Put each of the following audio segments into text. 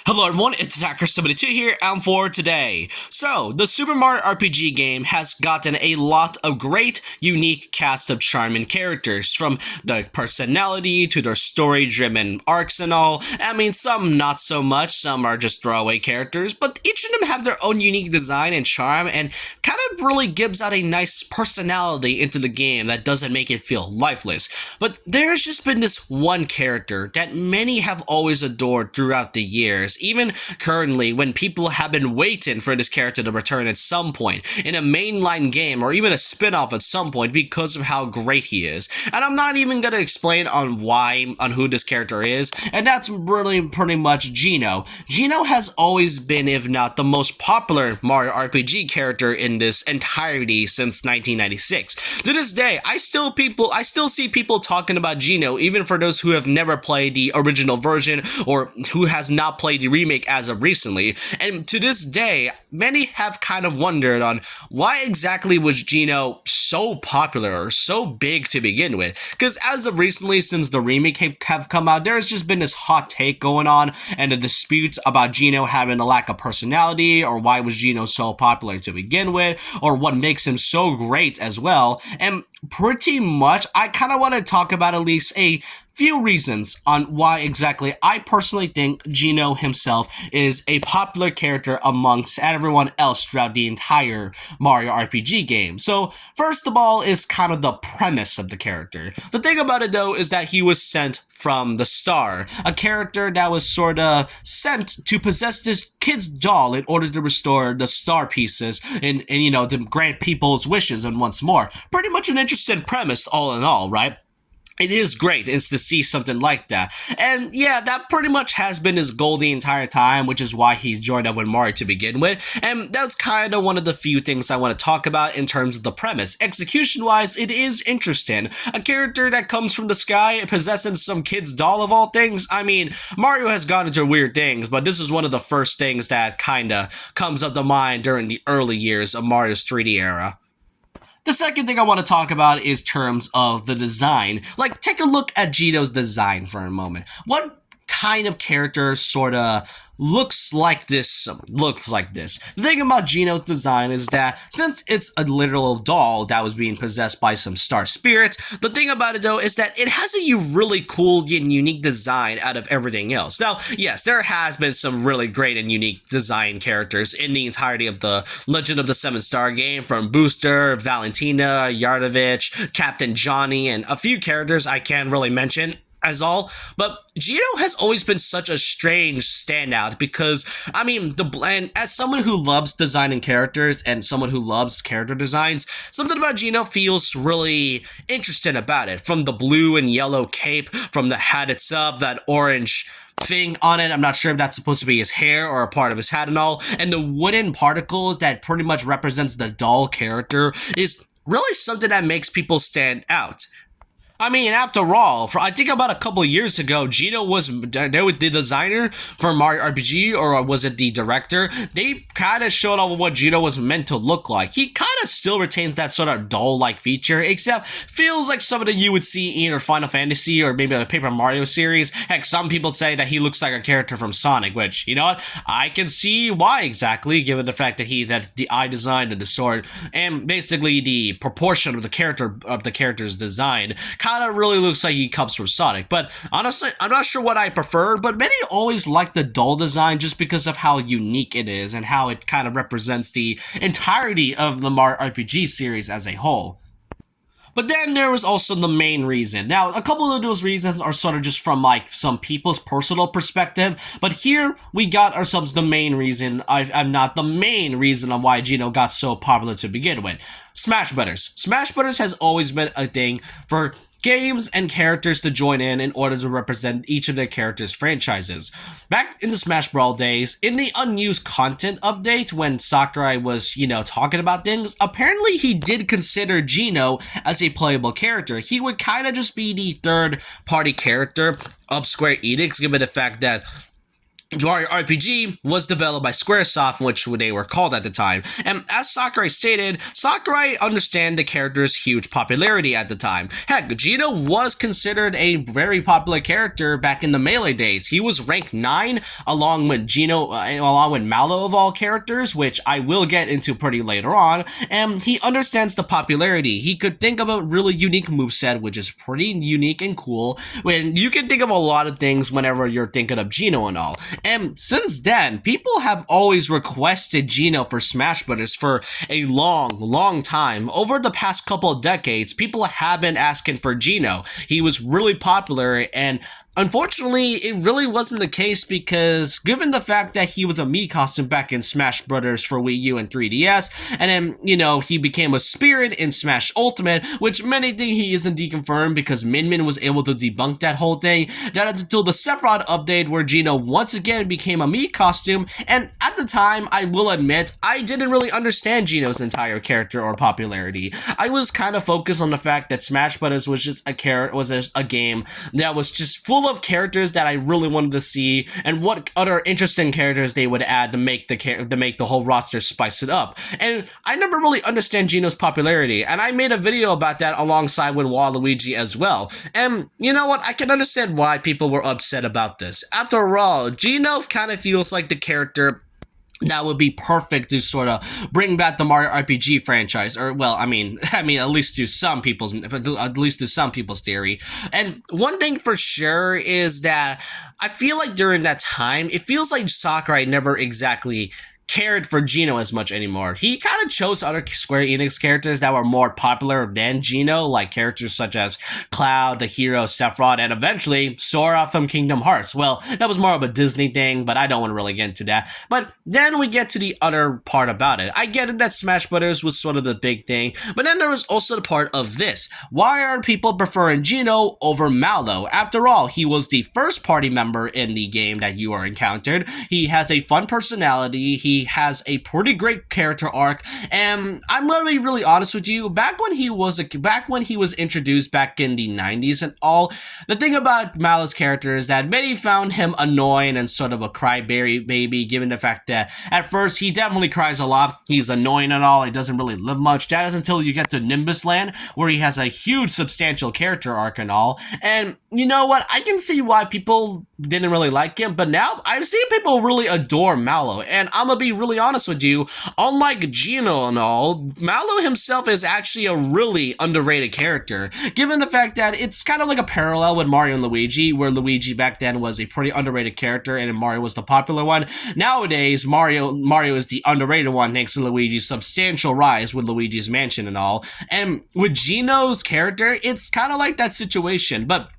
Hello everyone, it's Attacker72 here, and for today. So, the Super Mario RPG game has gotten a lot of great, unique cast of charming characters, from their personality to their story-driven arcs and all. I mean, some not so much, some are just throwaway characters, but each of them have their own unique design and charm, and kind of really gives out a nice personality into the game that doesn't make it feel lifeless. But there's just been this one character that many have always adored throughout the years, even currently when people have been waiting for this character to return at some point in a mainline game or even a spin-off at some point because of how great he is. And I'm not even gonna explain on who this character is, and that's really pretty much Geno. Geno has always been, if not the most popular Mario RPG character in this entirety since 1996. To this day, I still see people talking about Geno, even for those who have never played the original version or who has not played the remake as of recently. And to this day, many have kind of wondered on why exactly was Geno so popular or so big to begin with. Because as of recently, since the remake have come out, there's just been this hot take going on and the disputes about Geno having a lack of personality, or why was Geno so popular to begin with, or what makes him so great as well. And pretty much, I kind of want to talk about at least a few reasons on why exactly I personally think Geno himself is a popular character amongst everyone else throughout the entire Mario RPG game. So first of all is kind of the premise of the character. The thing about it though is that he was sent from the star, a character that was sorta sent to possess this kid's doll in order to restore the star pieces and to grant people's wishes and once more. Pretty much an interesting premise all in all, right? It is great is to see something like that. And yeah, that pretty much has been his goal the entire time, which is why he joined up with Mario to begin with. And that's kind of one of the few things I want to talk about in terms of the premise. Execution-wise, it is interesting. A character that comes from the sky possessing some kid's doll of all things. I mean, Mario has gone into weird things, but this is one of the first things that kind of comes up to mind during the early years of Mario's 3D era. The second thing I want to talk about is terms of the design. Like, take a look at Geno's design for a moment. What kind of character sorta looks like this? The thing about Geno's design is that since it's a literal doll that was being possessed by some star spirits, the thing about it though is that it has a really cool and unique design out of everything else. Now, yes, there has been some really great and unique design characters in the entirety of the Legend of the Seven Star game, from Booster, Valentina, Yardovich, Captain Johnny, and a few characters I can't really mention as all, but Geno has always been such a strange standout because, I mean, and as someone who loves designing characters and someone who loves character designs, something about Geno feels really interesting about it. From the blue and yellow cape, from the hat itself, that orange thing on it, I'm not sure if that's supposed to be his hair or a part of his hat and all, and the wooden particles that pretty much represents the doll character is really something that makes people stand out. I mean, after all, I think about a couple years ago, Geno was the designer for Mario RPG, or was it the director? They kind of showed off what Geno was meant to look like. He kind of still retains that sort of doll-like feature, except feels like something you would see in either Final Fantasy or maybe the Paper Mario series. Heck, some people say that he looks like a character from Sonic, which, you know what? I can see why exactly, given the fact that the eye design and the sword, and basically the proportion of the character's design, kind of really looks like he comes from Sonic. But honestly, I'm not sure what I prefer, but many always like the doll design just because of how unique it is and how it kind of represents the entirety of the Mario RPG series as a whole. But then there was also the main reason. Now, a couple of those reasons are sort of just from like some people's personal perspective, but here we got ourselves the main reason. I'm not the main reason on why Geno got so popular to begin with. Smash Brothers. Smash Brothers has always been a thing for games and characters to join in order to represent each of their characters' franchises. Back in the Smash Brawl days, in the unused content update when Sakurai was, talking about things, apparently he did consider Geno as a playable character. He would kind of just be the third-party character of Square Enix, given the fact that Mario RPG was developed by Squaresoft, which they were called at the time. And as Sakurai stated, Sakurai understand the character's huge popularity at the time. Heck, Geno was considered a very popular character back in the Melee days. He was ranked 9 along with along with Mallow of all characters, which I will get into pretty later on. And he understands the popularity. He could think of a really unique moveset, which is pretty unique and cool. When you can think of a lot of things whenever you're thinking of Geno and all. And since then, people have always requested Geno for Smash Bros. For a long time. Over the past couple of decades, people have been asking for Geno. He was really popular, and unfortunately, it really wasn't the case because given the fact that he was a Mii costume back in Smash Bros. For Wii U and 3DS, and then, he became a spirit in Smash Ultimate, which many think he isn't deconfirmed because Min was able to debunk that whole thing. That is until the Sephiroth update where Geno once again became a Mii costume, and at the time, I will admit, I didn't really understand Geno's entire character or popularity. I was kind of focused on the fact that Smash Bros. Was just a game that was just full of characters that I really wanted to see, and what other interesting characters they would add to make the whole roster spice it up. And I never really understand Geno's popularity, and I made a video about that alongside with Waluigi as well. And you know what? I can understand why people were upset about this. After all, Geno kind of feels like the character that would be perfect to sort of bring back the Mario RPG franchise, or well, I mean, at least to some people's theory. And one thing for sure is that I feel like during that time, it feels like Sakurai never exactly cared for Geno as much anymore. He kind of chose other Square Enix characters that were more popular than Geno, like characters such as Cloud, the hero, Sephiroth, and eventually Sora from Kingdom Hearts. Well, that was more of a Disney thing, but I don't want to really get into that. But then we get to the other part about it. I get it that Smash Bros. Was sort of the big thing, but then there was also the part of this. Why are people preferring Geno over Mallow? After all, he was the first party member in the game that you are encountered. He has a fun personality. He has a pretty great character arc, and I'm gonna be really honest with you. Back when he was introduced back in the 90s and all, the thing about Mallow's character is that many found him annoying and sort of a crybaby, given the fact that at first he definitely cries a lot. He's annoying and all. He doesn't really live much. That is until you get to Nimbus Land, where he has a huge, substantial character arc and all. And you know what? I can see why people didn't really like him, but now I've seen people really adore Mallow, and I'm gonna be really honest with you, unlike Geno and all, Mallow himself is actually a really underrated character, given the fact that it's kind of like a parallel with Mario and Luigi, where Luigi back then was a pretty underrated character and Mario was the popular one. Nowadays, Mario is the underrated one thanks to Luigi's substantial rise with Luigi's Mansion and all. And with Geno's character, it's kind of like that situation, but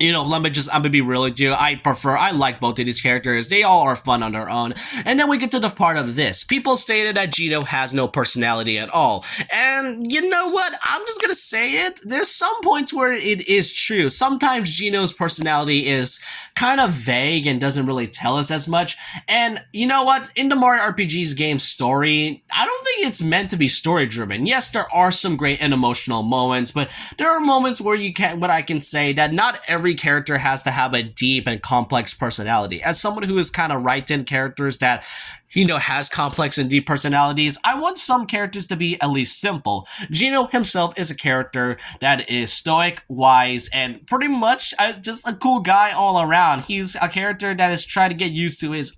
I'm gonna be real with you. I like both of these characters. They all are fun on their own. And then we get to the part of this. People stated that Geno has no personality at all. And you know what? I'm just gonna say it. There's some points where it is true. Sometimes Geno's personality is kind of vague and doesn't really tell us as much. And you know what? In the Mario RPG's game story, I don't think it's meant to be story driven. Yes, there are some great and emotional moments, but there are moments where I can say that not every character has to have a deep and complex personality. As someone who is kind of writes in characters that has complex and deep personalities, I want some characters to be at least simple. Geno himself is a character that is stoic, wise, and pretty much just a cool guy all around. He's a character that is trying to get used to his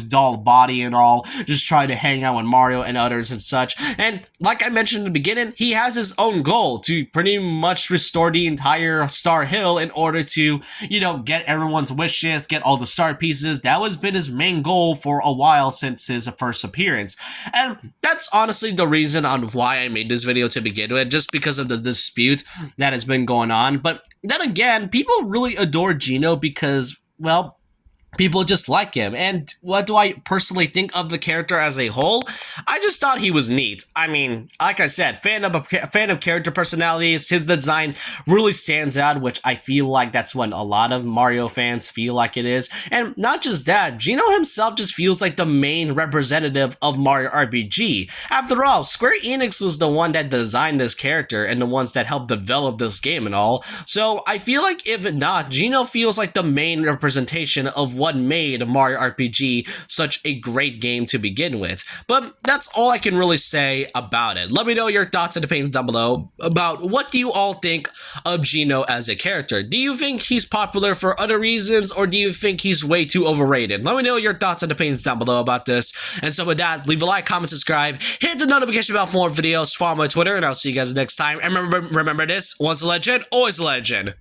doll body and all, just trying to hang out with Mario and others and such. And like I mentioned in the beginning, he has his own goal to pretty much restore the entire Star Hill in order to, get everyone's wishes, get all the star pieces. That has been his main goal for a while since his first appearance. And that's honestly the reason on why I made this video to begin with, just because of the dispute that has been going on. But then again, people really adore Geno because, well, people just like him. And what do I personally think of the character as a whole? I just thought he was neat. I mean, like I said, fan of character personalities. His design really stands out, which I feel like that's what a lot of Mario fans feel like it is. And not just that, Geno himself just feels like the main representative of Mario RPG. After all, Square Enix was the one that designed this character and the ones that helped develop this game and all. So I feel like if not, Geno feels like the main representation of what made Mario RPG such a great game to begin with. But that's all I can really say about it. Let me know your thoughts in the pages down below about what do you all think of Geno as a character. Do you think he's popular for other reasons, or do you think he's way too overrated? Let me know your thoughts in the pages down below about this. And so with that, leave a like, comment, subscribe, hit the notification bell for more videos, follow my Twitter, and I'll see you guys next time. And remember this, once a legend, always a legend.